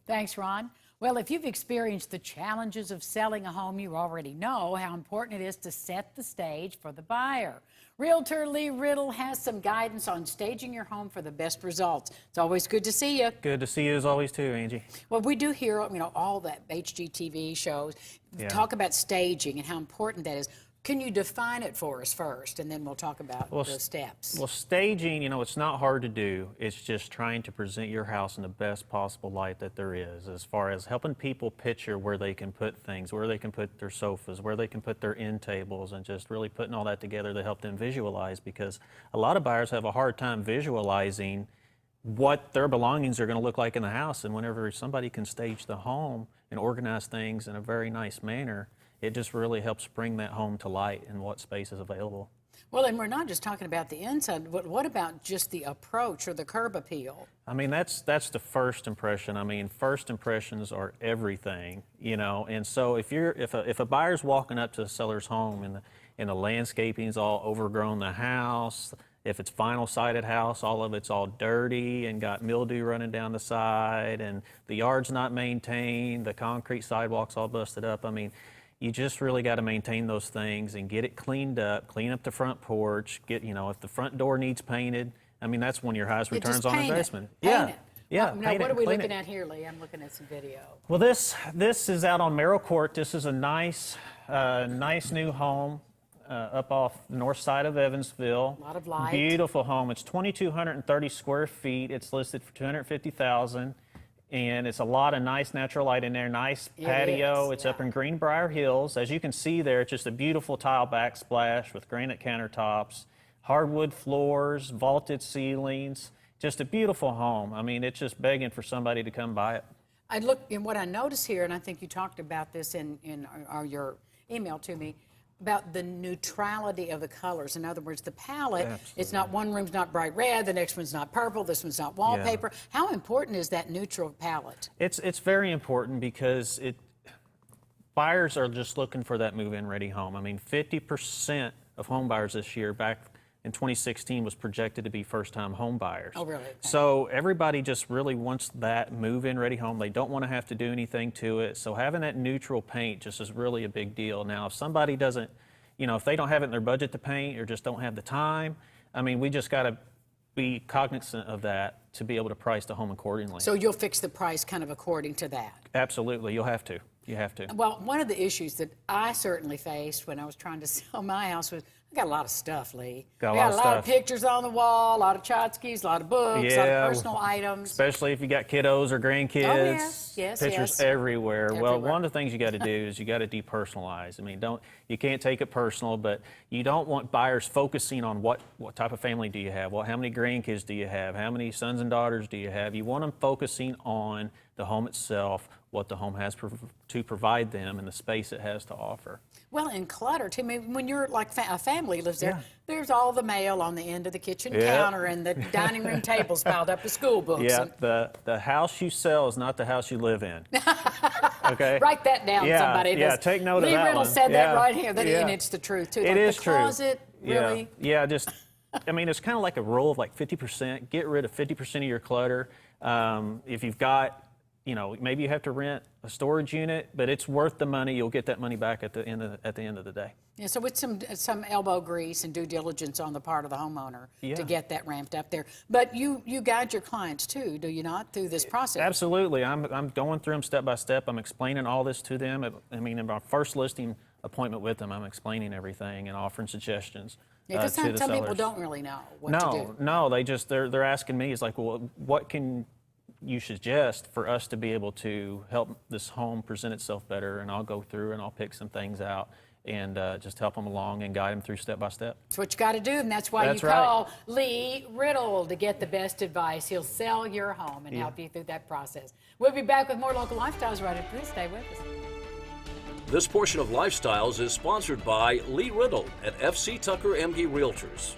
Thanks, Ron. Well, if you've experienced the challenges of selling a home, you already know how important it is to set the stage for the buyer. Realtor Lee Riddle has some guidance on staging your home for the best results. It's always good to see you. Good to see you as always too, Angie. Well, we do hear, all that HGTV shows talk about staging and how important that is. Can you define it for us first, and then we'll talk about the steps? Well, staging, it's not hard to do. It's just trying to present your house in the best possible light that there is, as far as helping people picture where they can put things, where they can put their sofas, where they can put their end tables, and just really putting all that together to help them visualize, because a lot of buyers have a hard time visualizing what their belongings are going to look like in the house. And whenever somebody can stage the home and organize things in a very nice manner, it just really helps bring that home to light and what space is available. Well, and we're not just talking about the inside, but what about just the approach or the curb appeal? I mean, that's the first impression. I mean, first impressions are everything, And so if a buyer's walking up to a seller's home and the landscaping's all overgrown, the house, if it's vinyl sided house, all of it's all dirty and got mildew running down the side, and the yard's not maintained, the concrete sidewalk's all busted up. I mean, you just really got to maintain those things and get it cleaned up, clean up the front porch, if the front door needs painted, I mean, that's one of your highest returns on investment. Paint it. Yeah. Now, what are we looking at here, Lee? I'm looking at some video. Well, this is out on Merrill Court. This is a nice new home up off the north side of Evansville. A lot of light. Beautiful home. It's 2,230 square feet. It's listed for $250,000. And it's a lot of nice natural light in there, nice patio. It's up in Greenbrier Hills. As you can see there, it's just a beautiful tile backsplash with granite countertops, hardwood floors, vaulted ceilings, just a beautiful home. I mean, it's just begging for somebody to come buy it. I look, and what I notice here, and I think you talked about this in your email to me, about the neutrality of the colors. In other words, the palette, it's not, one room's not bright red, the next one's not purple, this one's not wallpaper. Yeah. How important is that neutral palette? It's very important, because buyers are just looking for that move-in ready home. I mean, 50% of home buyers this year, back in 2016, was projected to be first-time home buyers. Oh, really? Okay. So everybody just really wants that move-in ready home. They don't want to have to do anything to it. So having that neutral paint just is really a big deal. Now, if somebody doesn't, if they don't have it in their budget to paint or just don't have the time, I mean, we just got to be cognizant of that to be able to price the home accordingly. So you'll fix the price kind of according to that? Absolutely. You'll have to. You have to. Well, one of the issues that I certainly faced when I was trying to sell my house was, I got a lot of stuff, Lee. Got a lot of pictures on the wall, a lot of tchotchkes, a lot of books, a lot of personal items. Especially if you got kiddos or grandkids. Oh, yes. Pictures everywhere. Well, one of the things you got to do is you got to depersonalize. I mean, you can't take it personal, but you don't want buyers focusing on what type of family do you have, how many grandkids do you have, how many sons and daughters do you have. You want them focusing on the home itself, what the home has to provide them, and the space it has to offer. Well, in Clutter, too, I mean, when you're like a family lives there, there's all the mail on the end of the kitchen counter and the dining room tables piled up with school books. Yeah, the house you sell is not the house you live in. Okay? Write that down, somebody. Yeah, take note of that. Lee Riddle said that right here, and Yeah. it's the truth, too. It like is the true. Closet, really? Yeah, just, I mean, it's kind of like a rule of like 50%. Get rid of 50% of your clutter. If you've got, maybe you have to rent a storage unit, but it's worth the money. You'll get that money back at the end of the day. Yeah, so with some elbow grease and due diligence on the part of the homeowner to get that ramped up there. But you guide your clients too, do you not, through this process? Absolutely. I'm going through them step by step. I'm explaining all this to them. I mean, in my first listing appointment with them, I'm explaining everything and offering suggestions. Yeah, because some people don't really know what to do. No, they're asking me, it's like, well, what can you suggest for us to be able to help this home present itself better? And I'll go through and I'll pick some things out and just help them along and guide them through step by step. That's what you got to do, and that's why you call Lee Riddle to get the best advice. He'll sell your home and help you through that process. We'll be back with more local lifestyles right after this. Stay with us. This portion of Lifestyles is sponsored by Lee Riddle at FC Tucker MD Realtors.